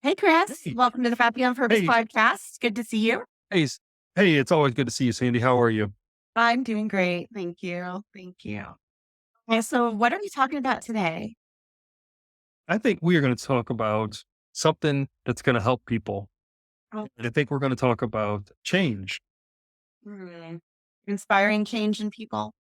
Hey, Chris. Hey, Welcome to the Happy on Purpose hey, podcast. Good to see you. hey, hey, it's always good to see you, Sandy. How are you? I'm doing great. Thank you. Thank you. Okay, so what are we talking about today? I think we are going to talk about something that's going to help people. Oh, And I think we're going to talk about change, hmm, inspiring change in people.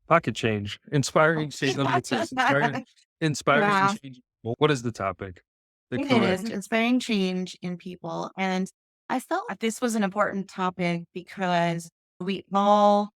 pocket change, inspiring Oh, change. Let me get this inspiring yeah, change. Well, what is the topic? The it is correct. inspiring change in people. And I felt like this was an important topic because we all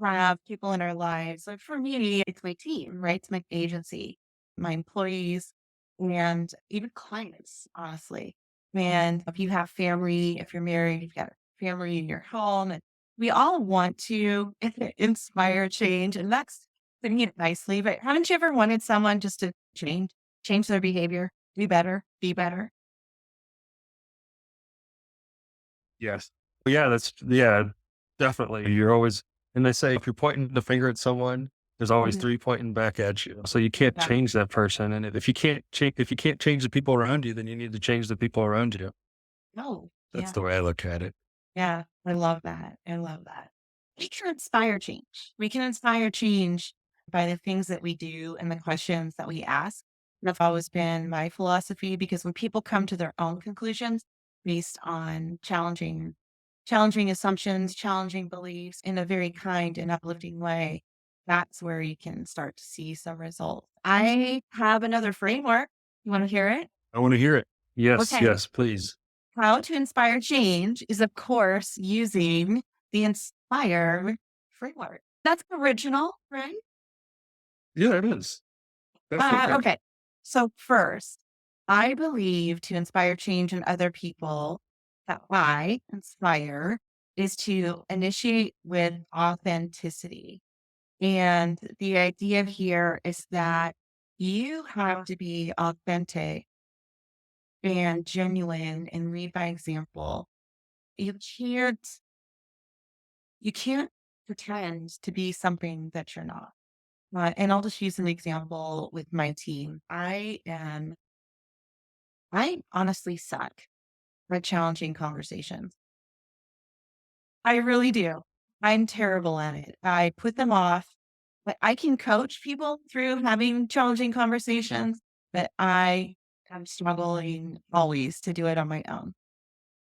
have people in our lives. Like for me, it's my team, right? It's my agency, my employees, and even clients, honestly. And if you have family, if you're married, you've got family in your home, and we all want to inspire change. And that's putting it nicely. But haven't you ever wanted someone just to change their behavior, do better, be better? Yes. Well, yeah, definitely. You're always, and they say if you're pointing the finger at someone, there's always Mhm. three pointing back at you. So you can't Yeah. change that person. And if you can't change the people around you, then you need to change the people around you. Oh, That's yeah. the way I look at it. Yeah, I love that. I love that. We can inspire change. We can inspire change by the things that we do and the questions that we ask. That's always been my philosophy because when people come to their own conclusions based on challenging assumptions, challenging beliefs in a very kind and uplifting way, that's where you can start to see some results. I have another framework. You want to hear it? I want to hear it. Yes, Okay. yes, please. How to inspire change is, of course, using the inspire framework. That's original, right? Yeah, it is. Definitely. Okay. So, first, I believe to inspire change in other people, that I inspire is to initiate with authenticity. And the idea here is that you have to be authentic and genuine and lead by example. You can't You can't pretend to be something that you're not. And I'll just use an example with my team. I honestly suck at challenging conversations. I really do. I'm terrible at it. I put them off, but I can coach people through having challenging conversations, but I am struggling always to do it on my own.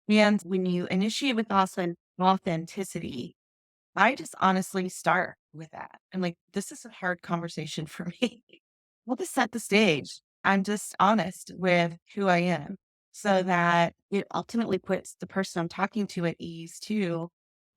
And when you initiate with authenticity, I just honestly start with that. I'm like, this is a hard conversation for me. We'll just set the stage. I'm just honest with who I am so that it ultimately puts the person I'm talking to at ease too,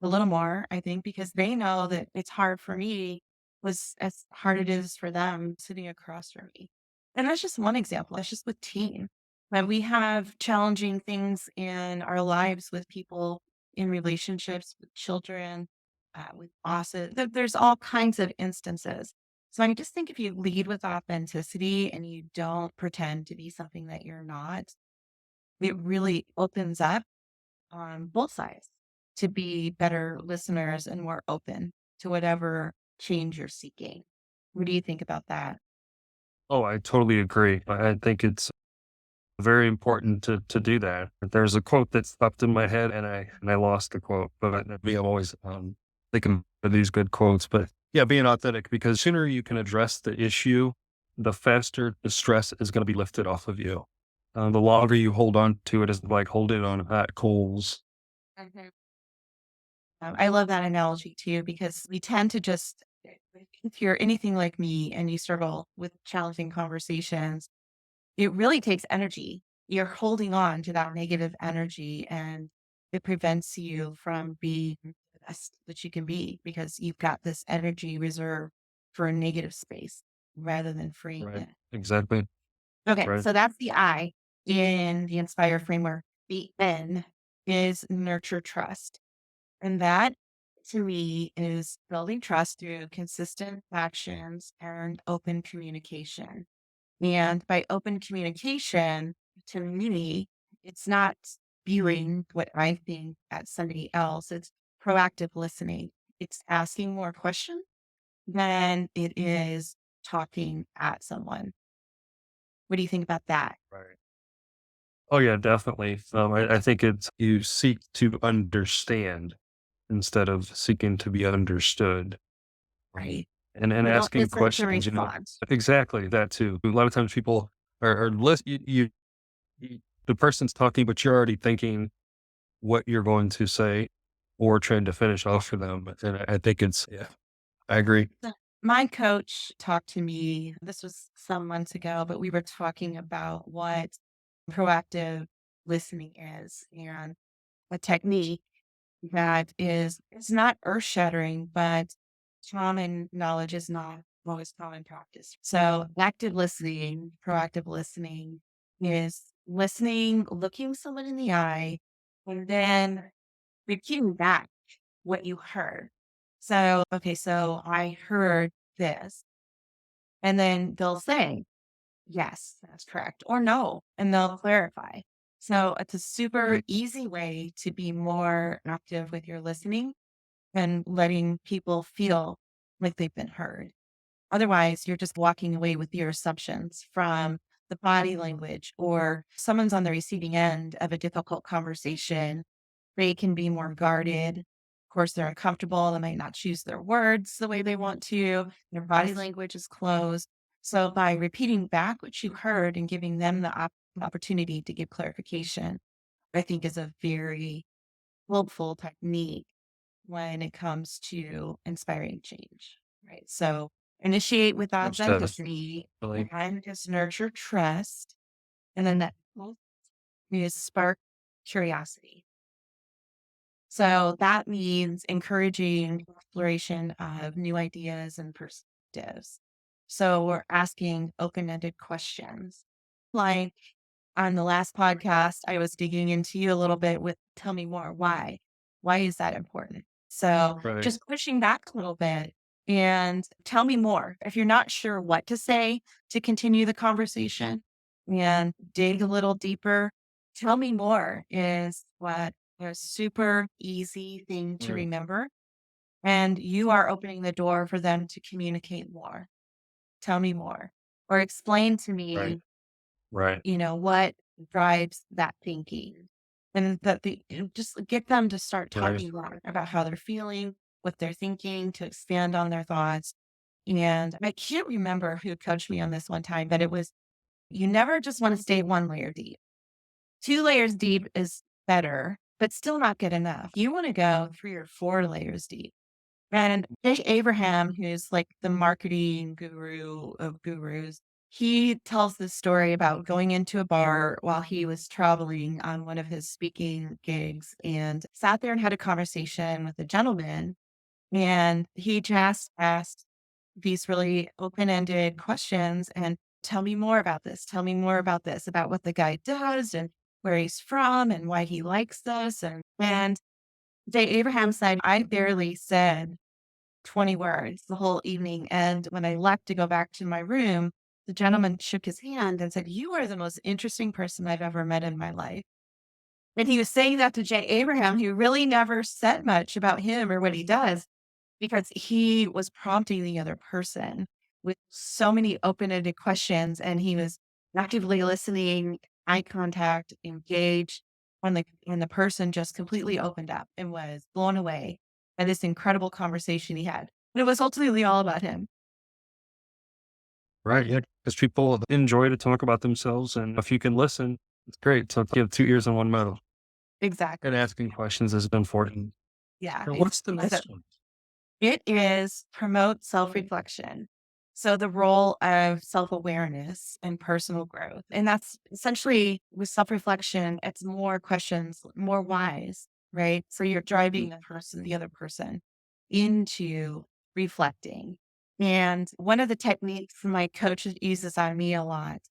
a little more, I think, because they know that it's hard for me was as hard it is for them sitting across from me. And that's just one example. That's just with team. When we have challenging things in our lives with people in relationships with children, with bosses. There's all kinds of instances. So I just think if you lead with authenticity and you don't pretend to be something that you're not, it really opens up on both sides to be better listeners and more open to whatever change you're seeking. What do you think about that? Oh, I totally agree. I think it's very important to do that. There's a quote that's popped in my head, and I lost the quote, but I'm always thinking of these good quotes. But yeah, being authentic because sooner you can address the issue, the faster the stress is going to be lifted off of you. The longer you hold on to it is like holding on hot coals. Mhm. I love that analogy too, because we tend to just, if you're anything like me and you struggle with challenging conversations, it really takes energy. You're holding on to that negative energy and it prevents you from being the best that you can be because you've got this energy reserved for a negative space rather than freeing Right. it. Exactly. Okay, Right. so that's the I in the Inspire framework. The N is nurture trust. And that to me is building trust through consistent actions and open communication. And by open communication, to me, it's not spewing what I think at somebody else. It's proactive listening. It's asking more questions than it is talking at someone. What do you think about that? Right. Oh yeah, definitely. I think it's you seek to understand instead of seeking to be understood. Right. And You don't asking listen to questions, respond. exactly that too. A lot of times people are you the person's talking, but you're already thinking what you're going to say or trying to finish off for them. And I think it's yeah, I agree. So, my coach talked to me, this was some months ago, but we were talking about what proactive listening is and a technique that is it's not earth shattering, but common knowledge is not always common practice. So active listening, proactive listening is listening, looking someone in the eye, and then repeating back what you heard. So, okay, so I heard this. And then they'll say, yes, that's correct, or no, and they'll clarify. So it's a super easy way to be more active with your listening and letting people feel like they've been heard. Otherwise, you're just walking away with your assumptions from the body language, or someone's on the receiving end of a difficult conversation. They can be more guarded. Of course, they're uncomfortable. They might not choose their words the way they want to. Their body language is closed. So, by repeating back what you heard and giving them the opportunity to give clarification, I think is a very helpful technique when it comes to inspiring change, right? So initiate with Most authenticity definitely. and just nurture trust. And then that is spark curiosity. So that means encouraging exploration of new ideas and perspectives. So we're asking open ended questions like, on the last podcast, I was digging into you a little bit with tell me more. Why? Why is that important? So Right. just pushing back a little bit and tell me more. If you're not sure what to say to continue the conversation and dig a little deeper, tell me more is what a super easy thing to Right. remember. And you are opening the door for them to communicate more. Tell me more or explain to Right. me Right. what drives that thinking? And that just get them to start Right. talking more about how they're feeling, what they're thinking, to expand on their thoughts. And I can't remember who coached me on this one time, but it was you never just want to stay one layer deep. 2 layers deep is better, but still not good enough. You want to go 3 or 4 layers deep. And Jake Abraham, who's like the marketing guru of gurus, he tells this story about going into a bar while he was traveling on one of his speaking gigs and sat there and had a conversation with a gentleman. And he just asked these really open ended questions and tell me more about this. Tell me more about this, about what the guy does and where he's from and why he likes this. And Jay Abraham said, I barely said 20 words the whole evening. And when I left to go back to my room, the gentleman shook his hand and said, you are the most interesting person I've ever met in my life. And he was saying that to Jay Abraham, who really never said much about him or what he does, because he was prompting the other person with so many open ended questions. And he was actively listening, eye contact, engaged. And the person just completely opened up and was blown away by this incredible conversation he had. But it was ultimately all about him. Right. Yeah. Because people enjoy to talk about themselves. And if you can listen, it's great. So you have two ears and one mouth. And Exactly. asking questions is important. Yeah. So what's the So next one? it is promote self reflection. So, the role of self awareness and personal growth. And that's essentially with self reflection, it's more questions, more whys, right? So, you're driving the other person into reflecting. And one of the techniques my coach uses on me a lot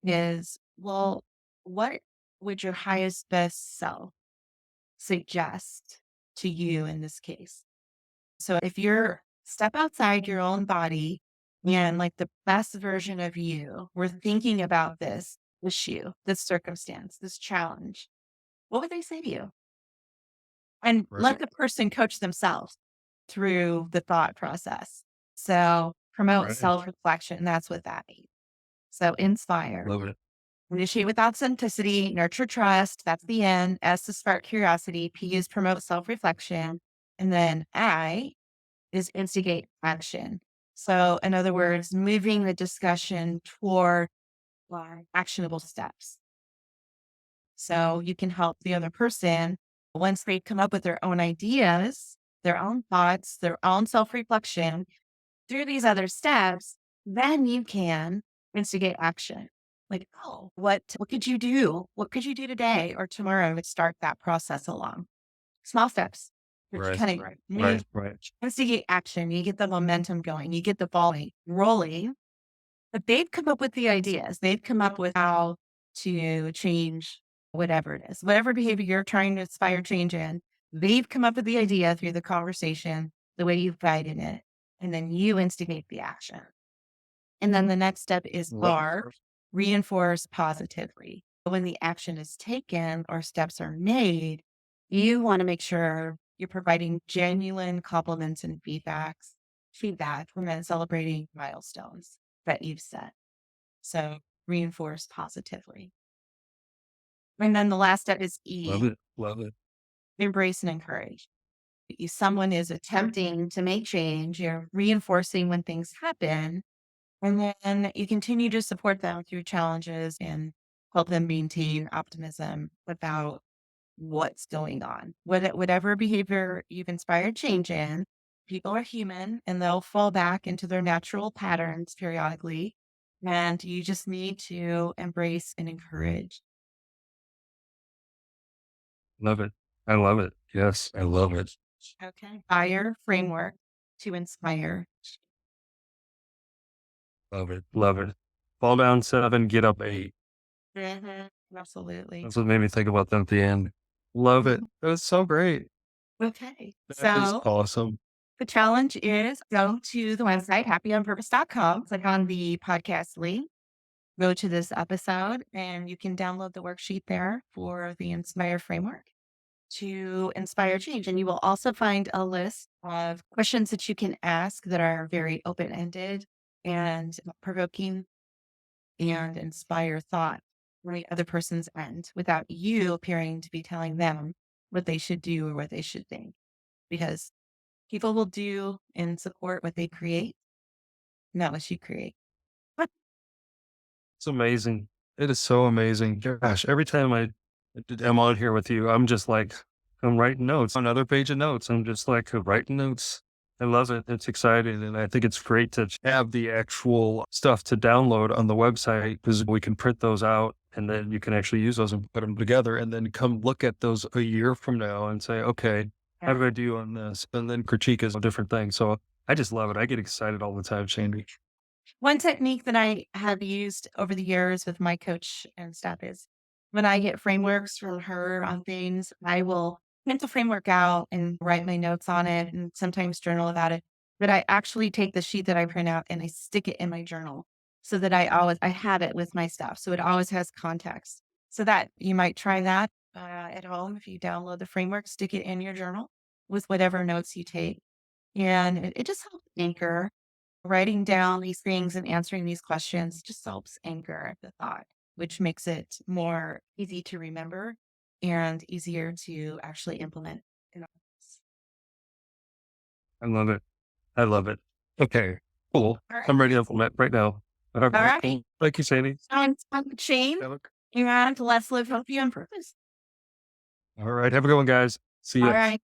is, well, what would your highest best self suggest to you in this case? So if you're step outside your own body and like the best version of you, we're thinking about this issue, this circumstance, this challenge, what would they say to you? And let Right. the person coach themselves through the thought process. So promote Right. self reflection. That's what that means. So inspire, Love it. Initiate with authenticity, nurture trust. That's the N. S is spark curiosity. P is promote self reflection. And then I is instigate action. So, in other words, moving the discussion toward actionable steps. So, you can help the other person once they come up with their own ideas, their own thoughts, their own self reflection through these other steps. Then you can instigate action. Like, oh, what could you do? What could you do today or tomorrow to start that process along? Small steps. But you Right. kind of Right. move, Right. instigate action. You get the momentum going. You get the ball rolling. But they've come up with the ideas. They've come up with how to change whatever it is, whatever behavior you're trying to inspire change in. They've come up with the idea through the conversation, the way you've guided it, and then you instigate the action. And then the next step is Love bar, reinforce positively. When the action is taken or steps are made, you want to make sure you're providing genuine compliments and feedback, and then celebrating milestones that you've set. So reinforce positively. And then the last step is E, love it. Love it. embrace and encourage. Someone is attempting to make change, you're reinforcing when things happen, and then you continue to support them through challenges and help them maintain optimism about what's going on. Whatever behavior you've inspired change in, people are human and they'll fall back into their natural patterns periodically. And you just need to embrace and encourage. Love it. I love it. Yes, I love it. Okay. Fire framework to inspire. Love it. Love it. Fall down 7, get up 8. Absolutely. That's what made me think about that at the end. Love it. Mhm. That was so great. Okay. That is So awesome. the challenge is go to the website, happyonpurpose.com, click on the podcast link, go to this episode, and you can download the worksheet there for the Inspire framework to inspire change. And you will also find a list of questions that you can ask that are very open ended and provoking and inspire thought on the other person's end without you appearing to be telling them what they should do or what they should think. Because people will do and support what they create, not what you create. It's amazing. It is so amazing. Gosh, every time I'm on here with you, I'm just like, I'm writing notes, another page of notes. I'm just like writing notes. I love it. It's exciting. And I think it's great to have the actual stuff to download on the website because we can print those out and then you can actually use those and put them together and then come look at those a year from now and say, okay, how Yeah. do I do on this? And then critique is a different thing. So I just love it. I get excited all the time, Sandy. One technique that I have used over the years with my coach and stuff is when I get frameworks from her on things, I will print the framework out and write my notes on it and sometimes journal about it. But I actually take the sheet that I print out and I stick it in my journal so that I have it with my stuff. So it always has context. So that you might try that at home if you download the framework, stick it in your journal with whatever notes you take. And it just helps anchor. Writing down these things and answering these questions just helps anchor the thought, which makes it more easy to remember and easier to actually implement in our lives. I love it. I love it. Okay, cool. All right. I'm ready to implement right now. All All right, right. cool. Thank you, Sandy. I'm Shane, and let's live healthy on purpose. All right, have a good one, guys. See All ya. right.